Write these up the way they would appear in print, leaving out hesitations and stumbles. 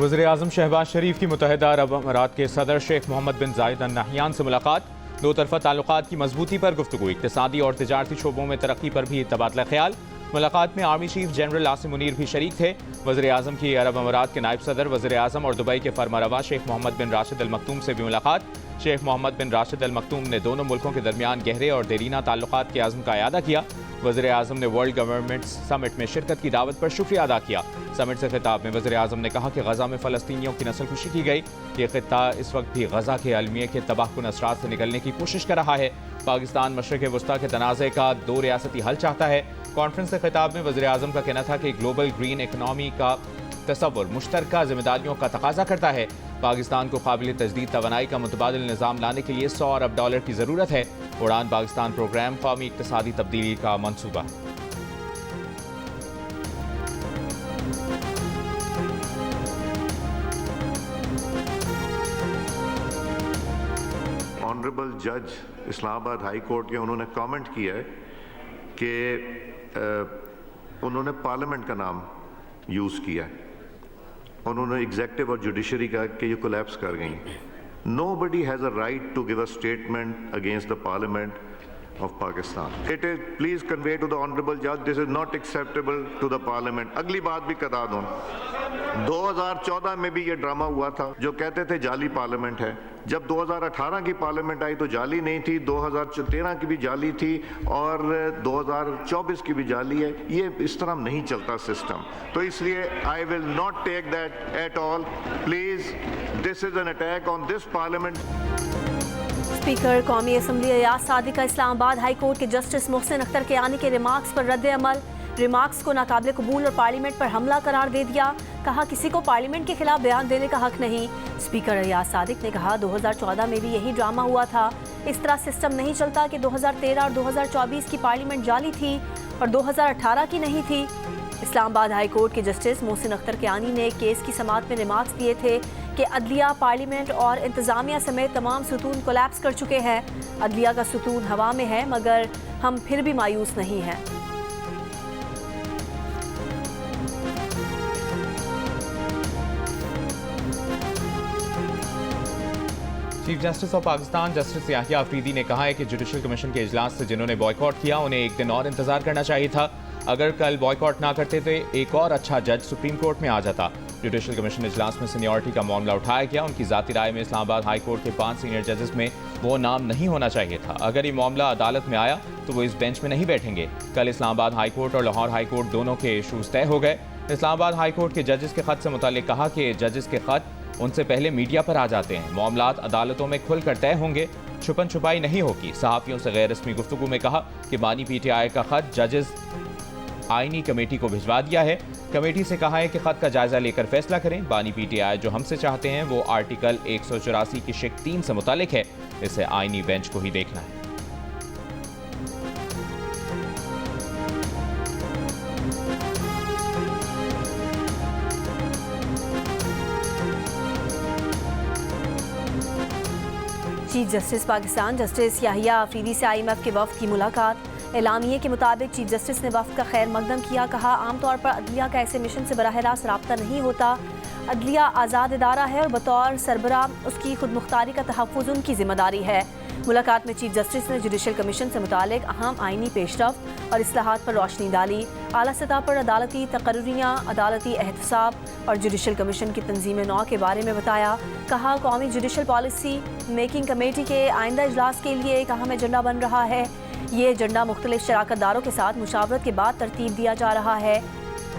वज़ीर-ए-आज़म शहबाज शरीफ की मुत्तहिदा अरब अमारात के सदर शेख मोहम्मद बिन जायद अल नहयान से मुलाकात। दो तरफ़ा ताल्लुकात की मजबूती पर गुफ्तगू, इक़्तिसादी और तिजारती शोबों में तरक्की पर भी तबादला ख्याल। मुलाकात में army chief general Asim Munir भी शरीक थे। वज़ीर-ए-आज़म की अरब अमारात के नायब सदर वज़ीर-ए-आज़म और दुबई के फरमारवा शेख मोहम्मद बिन राशिद अल मखतूम से भी मुलाकात। शेख मोहम्मद बिन राशिद अल मखतूम ने दोनों मुल्कों के दरमियान गहरे और देरीना ताल्लुकात के आज़म का इयादा किया। वज़ीर-ए-आज़म ने वर्ल्ड गवर्नमेंट समिट में शिरकत की दावत पर शुक्रिया अदा किया। समिट से खिताब में वज़ीर-ए-आज़म ने कहा कि गज़ा में फ़लस्तीनियों की नस्ल खुशी की गई। ये खित्ता इस वक्त भी गज़ा के अलमिए के तबाहकुन असरात से निकलने की कोशिश कर रहा है। पाकिस्तान मशरिक़ वस्ता के तनाज़े का 2 रियासती हल चाहता है। कॉन्फ्रेंस से खिताब में वज़ीर-ए-आज़म का कहना था कि ग्लोबल ग्रीन इकनॉमी का तसव्वुर मुश्तरका जिम्मेदारियों का तकाजा करता है। पाकिस्तान को काबिल तजदीद तवानाई का मुतबादिल निज़ाम लाने के लिए $100 अरब की ज़रूरत है। उड़ान पाकिस्तान प्रोग्राम कौमी इक़्तिसादी तब्दीली का मंसूबा। ऑनरेबल जज इस्लामाबाद हाई कोर्ट के उन्होंने कमेंट किया है कि उन्होंने पार्लियामेंट का नाम यूज़ किया है। उन्होंने एग्जेक्टिव और जुडिशरी का कि ये कोलैप्स कर गई। Nobody has a right to give a statement against the Parliament of Pakistan. It is, please convey to the Honorable Judge, this is not acceptable to the Parliament. अगली बात भी करा दूँ, 2014 में भी ये ड्रामा हुआ था जो कहते थे जाली पार्लियामेंट है। जब 2018 की पार्लियामेंट आई तो जाली नहीं थी, 2013 की भी जाली थी और 2024 की भी जाली है। ये इस तरह नहीं चलता सिस्टम, तो इसलिए I will not take that at all. Please, this is an attack on this parliament. Speaker कौमी असम्बली अयाज सादिक का इस्लामाबाद हाई कोर्ट के जस्टिस मोहसिन अख्तर के आने के रिमार्क्स पर रद्द अमल। रिमार्क्स को नाकाबिल कबूल और पार्लियामेंट पर हमला करार दे दिया। कहा किसी को पार्लियामेंट के खिलाफ बयान देने का हक नहीं। स्पीकर अयाज सादिक ने कहा 2014 में भी यही ड्रामा हुआ था। इस तरह सिस्टम नहीं चलता कि 2013 और 2024 की पार्लियामेंट जाली थी और 2018 की नहीं थी। इस्लामाबाद हाई कोर्ट के जस्टिस मोहसिन अख्तर कियानी ने केस की समाअत में रिमार्क्स दिए थे कि अदलिया, पार्लियामेंट और इंतजामिया समेत तमाम सुतून कोलैप्स कर चुके हैं। अदलिया का सुतून हवा में है मगर हम फिर भी मायूस नहीं हैं। Chief justice of Pakistan justice Yahya Afridi ने कहा है कि जुडिशल कमीशन के इजलास से जिन्होंने बॉयकॉट किया उन्हें एक दिन और इंतजार करना चाहिए था। अगर कल बॉयकॉट ना करते तो एक और अच्छा जज सुप्रीम कोर्ट में आ जाता। जुडिशल कमीशन इजलास में सीनियरिटी का मामला उठाया गया। उनकी ज़ाती राय में इस्लामाबाद हाई कोर्ट के 5 सीनियर जजेस में वो नाम नहीं होना चाहिए था। अगर ये मामला अदालत में आया तो वो इस बेंच में नहीं बैठेंगे। कल इस्लामाबाद हाई कोर्ट और लाहौर हाई कोर्ट दोनों के इशूज़ तय हो गए। इस्लामाबाद हाई कोर्ट के जजेस के खत से मुताल्लिक कहा कि जजेस के खत उनसे पहले मीडिया पर आ जाते हैं। मामलात अदालतों में खुलकर तय होंगे, छुपन छुपाई नहीं होगी। सहाफ़ियों से गैर रस्मी गुफ्तगू में कहा कि बानी PTI का खत जजेस आईनी कमेटी को भिजवा दिया है। कमेटी से कहा है कि खत का जायजा लेकर फैसला करें। बानी PTI जो हमसे चाहते हैं वो आर्टिकल 184 की शिक 3 से मुतालिक है। इसे आईनी बेंच को ही देखना है। Chief justice Pakistan justice Yahya Afridi से IMF के वफ़द की मुलाकात। एलामिये के मुताबिक चीफ जस्टिस ने वफ़द का खैर मकदम किया। कहा आमतौर पर अदलिया का ऐसे मिशन से बराह रास्त रब्ता नहीं होता। अदलिया आज़ाद इदारा है और बतौर सरबराह उसकी खुद मुख्तारी का तहफ़्फ़ुज़ उनकी जिम्मेदारी है। मुलाकात में चीफ जस्टिस ने जुडिशल कमीशन से मुतालिक अहम आइनी पेशरफ और इस्लाहात पर रोशनी डाली। आला सतह पर अदालती तकर्रियाँ, अदालती एहतसाब और जुडिशल कमीशन की तंजीम नौ के बारे में बताया। कहा कौमी जुडिशल पॉलिसी मेकिंग कमेटी के आइंदा इजलास के लिए एक अहम एजेंडा बन रहा है। ये एजेंडा मुख्तलिफ शराकतदारों के साथ मुशावरत के बाद तरतीब दिया जा रहा है।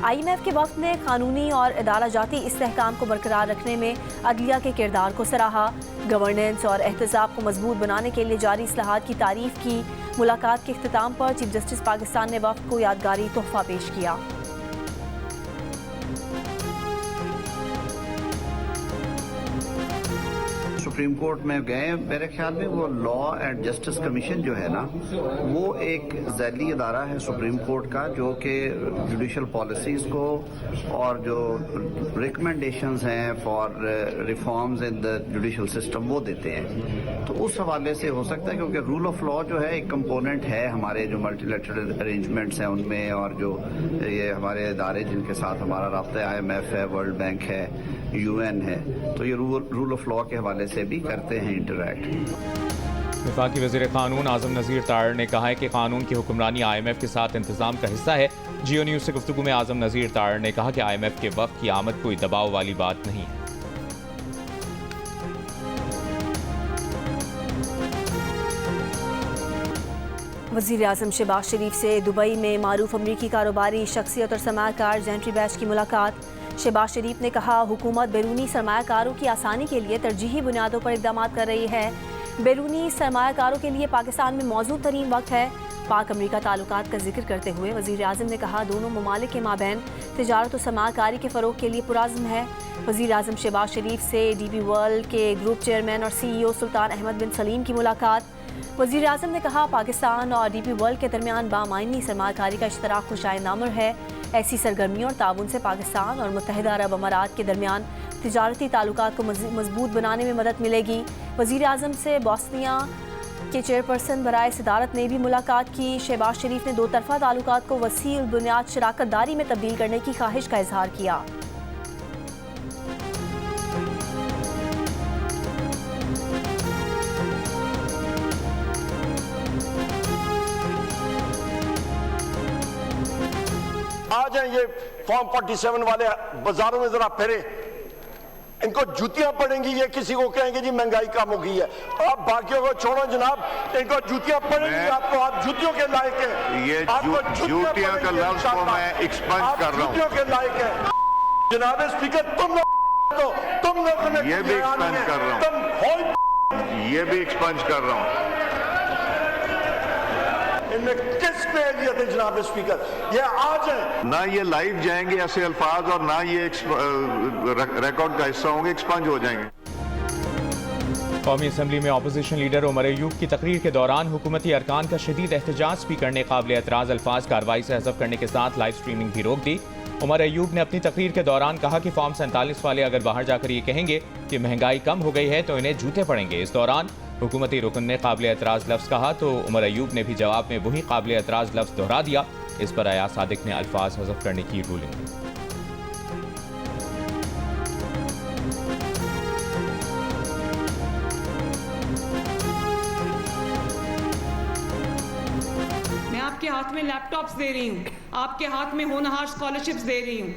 IMF के वफ़द ने कानूनी और अदालत जाती इस्तेहकाम को बरकरार रखने में अदलिया के किरदार को सराहा। गवर्नेंस और एहतसाब को मजबूत बनाने के लिए जारी इस्लाहात की तारीफ की। मुलाकात के इख्तिताम पर चीफ जस्टिस पाकिस्तान ने वफ़द को यादगारी तोहफा पेश किया। सुप्रीम कोर्ट में गए, मेरे ख्याल में वो लॉ एंड जस्टिस कमीशन जो है ना, वो एक ज़ैली अदारा है सुप्रीम कोर्ट का, जो कि जुडिशल पॉलिसीज़ को और जो रिकमेंडेशंस हैं for reforms in the judicial system वो देते हैं। तो उस हवाले से हो सकता है, क्योंकि रूल ऑफ लॉ जो है एक कंपोनेंट है हमारे जो मल्टीलैटरल अरेंजमेंट्स हैं उनमें, और जो ये हमारे इदारे जिनके साथ हमारा राब्ता IMF है, वर्ल्ड बैंक है, UN है, तो ये रूल ऑफ लॉ के हवाले से भी करते हैं इंटरैक्ट। वफाकी वज़ीर क़ानून आज़म नज़ीर तारड़ ने कहा है कि कानून की हुक्मरानी IMF के साथ इंतज़ाम का हिस्सा है। जियो न्यूज़ से गुफ्तगू में आज़म नज़ीर तारड़ ने कहा कि IMF के वक्त की आमद कोई दबाव वाली बात नहीं है। वज़ीर आज़म शहबाज शरीफ से दुबई में मारूफ अमरीकी कारोबारी शख्सियत और सरमाकार जेंट्री बैच की मुलाकात। शहबाज शरीफ ने कहा, हुकूमत बैरूनी सरमाकारों की आसानी के लिए तरजीही बुनियादों पर इक़दाम कर रही है। बैरूनी सरमाकारों के लिए पाकिस्तान में मौजूद तरीन वक्त है। पाक अमरीका ताल्लुकात का जिक्र करते हुए वज़ीर आज़म ने कहा, दोनों ममालिक के माबैन तिजारत और सरमाकारी के फ़रोग के लिए पुराज़्म है। वज़ीर आज़म शहबाज शरीफ से DP वर्ल्ड के ग्रुप चेयरमैन और CEO सुल्तान अहमद बिन सलीम की मुलाकात। वज़ीर आज़म ने कहा, पाकिस्तान और DP वर्ल्ड के दरमियान बामायनी सरमाकारी का इश्तराक खुशाइंद है। ऐसी सरगर्मियों और ताउन से पाकिस्तान और मुत्तहिदा अरब अमारात के दरमियान तिजारती ताल्लुकात को मजबूत बनाने में मदद मिलेगी। वज़ीर आज़म से बोस्निया के चेयरपर्सन बराए सदारत ने भी मुलाकात की। शहबाज शरीफ ने दो तरफ़ा ताल्लुकात को वसी बुनियाद शराकत दारी में तब्दील करने की ख्वाहिश का इजहार किया। आ जाए ये फॉर्म 47 वाले बाजारों में जरा फिरे, इनको जूतियां पड़ेंगी, ये किसी को कहेंगे जी महंगाई कम हो गई है। आप बाकियों को छोड़ो जनाब, इनको जूतियां पड़ेंगी, आपको आप जूतियों के लायक हैं। ये जूतियां का लफ्ज को मैं एक्सपंज कर रहा हूं। जूतियों के लायक हैं जनाब स्पीकर, तुम लोगों ने ये भी एक्सपंज कर रहा हूं, ये भी एक्सपंज कर रहा हूं। इनमें किस पे एहलियत है जनाब स्पीकर? ये आज है ना ये लाइव जाएंगे ऐसे अल्फाज, और ना ये रिकॉर्ड का हिस्सा होंगे, एक्सपंज हो जाएंगे। कौमी असम्बली में अपोजिशन लीडर उमर अयूब की तकरीर के दौरान हुकूमती अरकान का शदीद एहतजाज। स्पीकर ने काबिल एतराज़ अल्फाज कार्रवाई से हज़फ करने के साथ लाइव स्ट्रीमिंग भी रोक दी। उमर अयूब ने अपनी तकरीर के दौरान कहा कि फॉर्म 47 वाले अगर बाहर जाकर ये कहेंगे कि महंगाई कम हो गई है तो इन्हें जूते पड़ेंगे। इस दौरान हुकूमती रुकन ने काबिल एतराज़ लफ्ज़ कहा तो उमर अयूब ने भी जवाब में वही काबिल एतराज़ लफ्ज़ दोहरा दिया। इस पर अयाज सादिक ने अल्फाज हज़फ करने की रूलिंग दी। मैं आपके हाथ में लैपटॉप्स दे रही हूँ, आपके हाथ में होनहार स्कॉलरशिप्स दे रही हूँ,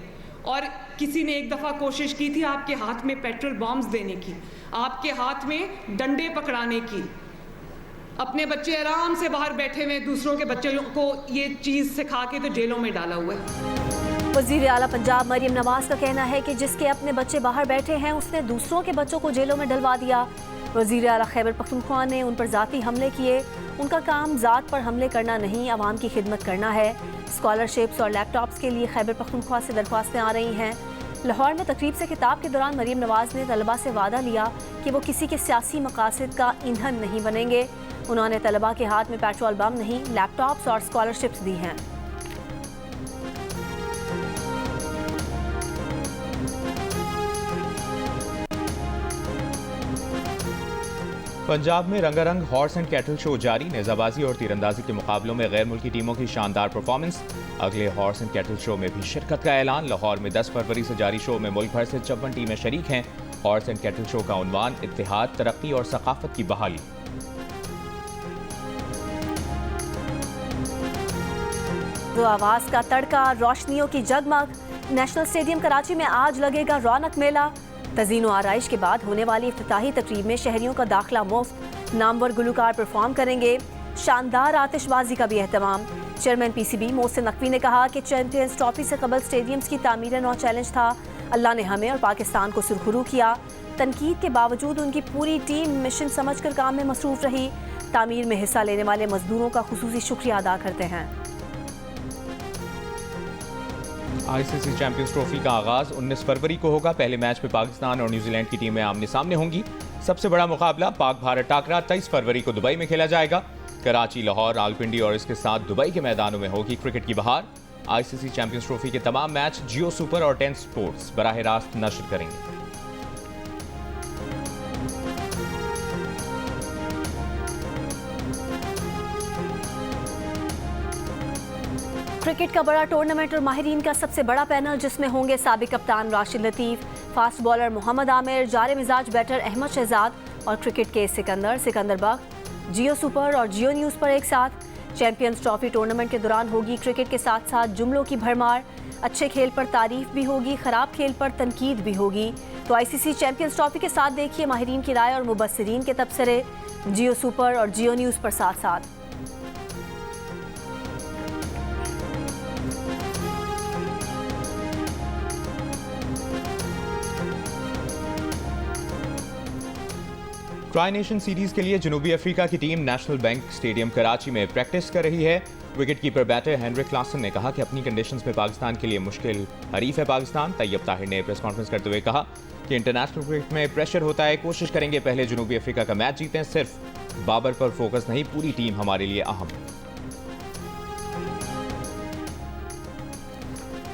और किसी ने एक दफ़ा कोशिश की थी आपके हाथ में पेट्रोल बॉम्ब्स देने की, आपके हाथ में डंडे पकड़ाने की। अपने बच्चे आराम से बाहर बैठे हुए, दूसरों के बच्चों को ये चीज़ सिखा के तो जेलों में डाला हुआ है। वज़ीर आला पंजाब मरियम नवाज का कहना है कि जिसके अपने बच्चे बाहर बैठे हैं उसने दूसरों के बच्चों को जेलों में डलवा दिया। वज़ीर आला खैबर पख्तूनख्वा ने उन पर ज़ाती हमले किए। उनका काम ज़ात पर हमले करना नहीं, आवाम की खिदमत करना है। स्कॉलरशिप्स और लैपटॉप्स के लिए खैबर पख्तूनख्वा से दरख्वास्तें आ रही हैं। लाहौर में तकरीब से खिताब के दौरान मरियम नवाज ने तलबा से वादा लिया कि वो किसी के सियासी मकासद का ईंधन नहीं बनेंगे। उन्होंने तलबा के हाथ में पेट्रोल बम नहीं, लैपटॉप्स और स्कॉलरशिप्स दी हैं। पंजाब में रंगारंग हॉर्स एंड कैटल शो जारी। नेजाबाजी और तीरंदाजी के मुकाबलों में गैर मुल्की टीमों की शानदार परफॉर्मेंस। अगले हॉर्स एंड कैटल शो में भी शिरकत का ऐलान। लाहौर में 10 फरवरी से जारी शो में मुल्क भर से 54 टीमें शरीक हैं। हॉर्स एंड कैटल शो का उन्वान इत्तेहाद, तरक्की और सकाफत की बहाली। तो आवाज़ का तड़का, रोशनियों की जगमग। नेशनल स्टेडियम कराची में आज लगेगा रौनक मेला। तज़ीन व आराइश के बाद होने वाली इफ्तिताही तकरीब में शहरियों का दाखिला मुफ्त। नामवर गुलकार परफॉर्म करेंगे। शानदार आतिशबाजी का भी एहतमाम। चेयरमैन PCB मोहसिन नकवी ने कहा कि चैंपियंस ट्रॉफी से कबल स्टेडियम्स की तामीर नौ चैलेंज था। अल्लाह ने हमें और पाकिस्तान को सुरखरू किया। तनकीद के बावजूद उनकी पूरी टीम मिशन समझकर काम में मसरूफ रही। तामीर में हिस्सा लेने वाले मजदूरों का खुसूसी शुक्रिया अदा करते हैं। ICC चैंपियंस ट्रॉफी का आगाज 19 फरवरी को होगा। पहले मैच में पाकिस्तान और न्यूजीलैंड की टीमें आमने सामने होंगी। सबसे बड़ा मुकाबला पाक भारत टाकरा 23 फरवरी को दुबई में खेला जाएगा। कराची, लाहौर, रावलपिंडी और इसके साथ दुबई के मैदानों में होगी क्रिकेट की बहार। आईसीसी चैंपियंस ट्रॉफी के तमाम मैच जियो सुपर और 10 स्पोर्ट्स बराह रास्त नश्र करेंगे। क्रिकेट का बड़ा टूर्नामेंट और माहिरीन का सबसे बड़ा पैनल, जिसमें होंगे साबिक कप्तान राशिद लतीफ, फास्ट बॉलर मोहम्मद आमिर, जारे मिजाज बैटर अहमद शहजाद और क्रिकेट के सिकंदर बख्श। जियो सुपर और जियो न्यूज़ पर एक साथ। चैंपियंस ट्रॉफी टूर्नामेंट के दौरान होगी क्रिकेट के साथ साथ जुमलों की भरमार। अच्छे खेल पर तारीफ भी होगी, खराब खेल पर तनकीद भी होगी। तो आईसीसी चैंपियंस ट्रॉफी के साथ देखिए माहिरीन की राय और मुबस्सिरीन के तबसरे, जियो सुपर और जियो न्यूज़ पर साथ साथ। ट्राई नेशन सीरीज के लिए जनूबी अफ्रीका की team National Bank Stadium Karachi में प्रैक्टिस कर रही है। Wicket keeper batter Heinrich Klaasen ने कहा कि अपनी कंडीशंस में पाकिस्तान के लिए मुश्किल हरीफ है पाकिस्तान। तैयब ताहिर ने प्रेस कॉन्फ्रेंस करते हुए कहा कि इंटरनेशनल क्रिकेट में प्रेशर होता है, कोशिश करेंगे पहले जनूबी अफ्रीका का मैच जीतें। सिर्फ बाबर पर फोकस नहीं, पूरी टीम हमारे लिए अहम है।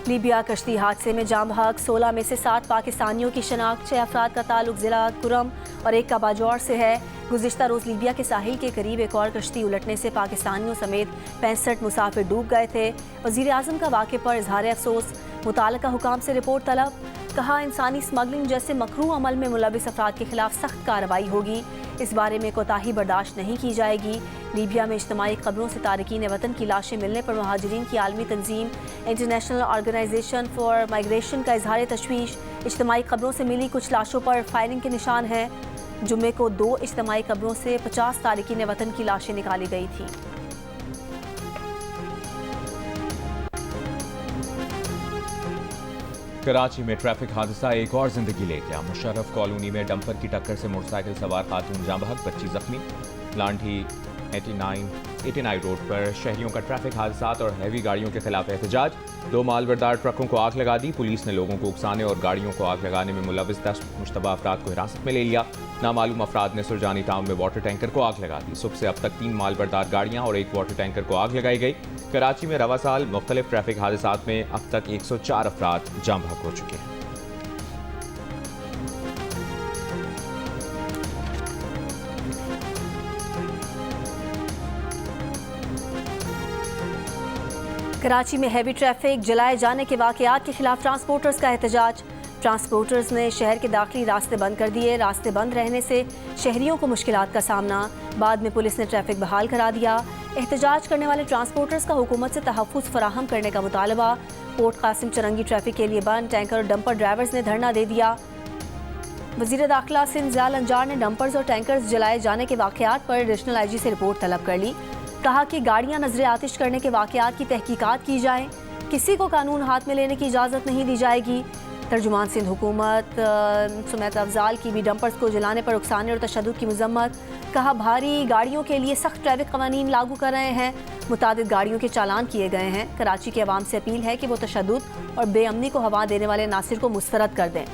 लीबिया कश्ती हादसे में जाम बहक 16 में से 7 पाकिस्तानियों की शनाख्त। 6 अफराद का ताल्लुक जिला कुरम और एक का बाजौर से है। गुज़िश्ता रोज़ लीबिया के साहिल के करीब एक और कश्ती उलटने से पाकिस्तानियों समेत 65 मुसाफिर डूब गए थे। वज़ीर आज़म का वाक़े पर इजहार अफसोस, मुताल्लिका हुकाम से रिपोर्ट तलब। कहा इंसानी स्मगलिंग जैसे मकरूह अमल में मुलविस अफराद के खिलाफ सख्त कार्रवाई होगी। इस बारे में कोताही बर्दाश्त नहीं की जाएगी। लीबिया में इज्तिमाई कब्रों से तारकीन वतन की लाशें मिलने पर महाजिरीन की आलमी तंजीम इंटरनेशनल ऑर्गेनाइजेशन फॉर माइग्रेशन का इजहार तशवीश। इज्तिमाई कब्रों से मिली कुछ लाशों पर फायरिंग के निशान हैं। जुम्मे को 2 इज्तिमाई कब्रों से 50 तारकीन वतन की लाशें निकाली गई थी। कराची में ट्रैफिक हादसा एक और जिंदगी ले गया। मुशर्रफ कॉलोनी में डंपर की टक्कर से मोटरसाइकिल सवार खातून जाँ बहक, 25 जख्मी। लांठी 89 रोड पर शहरियों का ट्रैफिक हादसा और हैवी गाड़ियों के खिलाफ एहतजाज। 2 मालबरदार ट्रकों को आग लगा दी। पुलिस ने लोगों को उकसाने और गाड़ियों को आग लगाने में मुलविस 10 मुश्तबा अफराद को हिरासत में ले लिया। नामालूम अफराद ने सुरजानी टाउन में वाटर टैंकर को आग लगा दी। सुबह से अब तक 3 मालबरदार गाड़ियां और 1 वाटर टैंकर को आग लगाई गई। कराची में रवा साल मुख्तलिफ ट्रैफिक हादसात में अब तक 104 अफराद जाँ बहक हो चुके हैं। कराची में हैवी ट्रैफिक, जलाए जाने के वाकयात के खिलाफ ट्रांसपोर्टर्स का एहतजाज। ट्रांसपोर्टर्स ने शहर के दाखिली रास्ते बंद कर दिए। रास्ते बंद रहने से शहरियों को मुश्किलात का सामना। बाद में पुलिस ने ट्रैफिक बहाल करा दिया। एहतजाज करने वाले ट्रांसपोर्टर्स का हुकूमत से तहफ़्फ़ुज़ फराहम करने का मुतालबा। पोर्ट कासिम चरंगी ट्रैफिक के लिए बंद। टैंकर और डंपर ड्राइवर्स ने धरना दे दिया। वज़ीर दाखिला सिंध ज़ियाल अंजार ने डंपर्स और टैंकर्स जलाए जाने के वाकयात पर एडिशनल आईजी से रिपोर्ट तलब कर ली। कहा कि गाड़ियां नजर आतिश करने के वाकयात की तहकीकात की जाए। किसी को कानून हाथ में लेने की इजाज़त नहीं दी जाएगी। तर्जुमान सिंध हुकूमत सुमैत अफजाल की भी डंपर्स को जलाने पर उकसाने और तशद्दुद की मजम्मत। कहा भारी गाड़ियों के लिए सख्त ट्रैफिक कवानीन लागू कर रहे हैं। मुतादिद गाड़ियों के चालान किए गए हैं। कराची के अवाम से अपील है कि वो तशद्दुद और बेअमनी को हवा देने वाले नासिर को मुस्तरद कर दें।